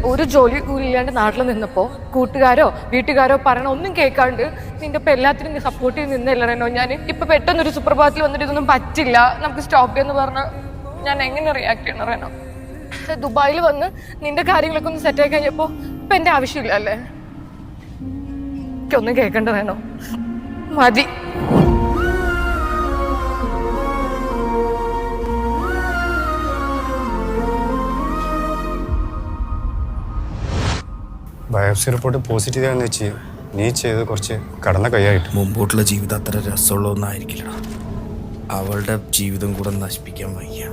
ഒരു ജോലി കൂലില്ലാണ്ട് നാട്ടിൽ നിന്നപ്പോ കൂട്ടുകാരോ വീട്ടുകാരോ പറയണ ഒന്നും കേൾക്കാണ്ട് നിന്റെ ഇപ്പൊ എല്ലാത്തിനും നീ സപ്പോർട്ട് ചെയ്ത് നിന്നല്ലോ. ഞാൻ ഇപ്പൊ പെട്ടെന്നൊരു സുപ്രഭാതത്തിൽ വന്നിട്ട് ഇതൊന്നും പറ്റില്ല, നമുക്ക് സ്റ്റോപ്പ് ചെയ്യാന്ന് പറഞ്ഞ ഞാൻ എങ്ങനെ റിയാക്ട് ചെയ്യണം അറിയണം. ദുബായിൽ വന്ന് നിന്റെ കാര്യങ്ങളൊക്കെ ഒന്ന് സെറ്റ് ആയി കഴിഞ്ഞപ്പോ ഇപ്പൊ എന്റെ ആവശ്യമില്ല അല്ലേ? എനിക്കൊന്നും കേൾക്കണ്ട വേണോ? മതി. ബയോപ്സി റിപ്പോർട്ട് പോസിറ്റീവ് ആണെന്ന് വെച്ച് നീ ചെയ്ത് കുറച്ച് കടന്ന കൈയായിട്ട്. മുമ്പോട്ടുള്ള ജീവിതം അത്ര രസമുള്ള ഒന്നായിരിക്കില്ലടാ. അവളുടെ ജീവിതം കൂടെ നശിപ്പിക്കാൻ വയ്യ.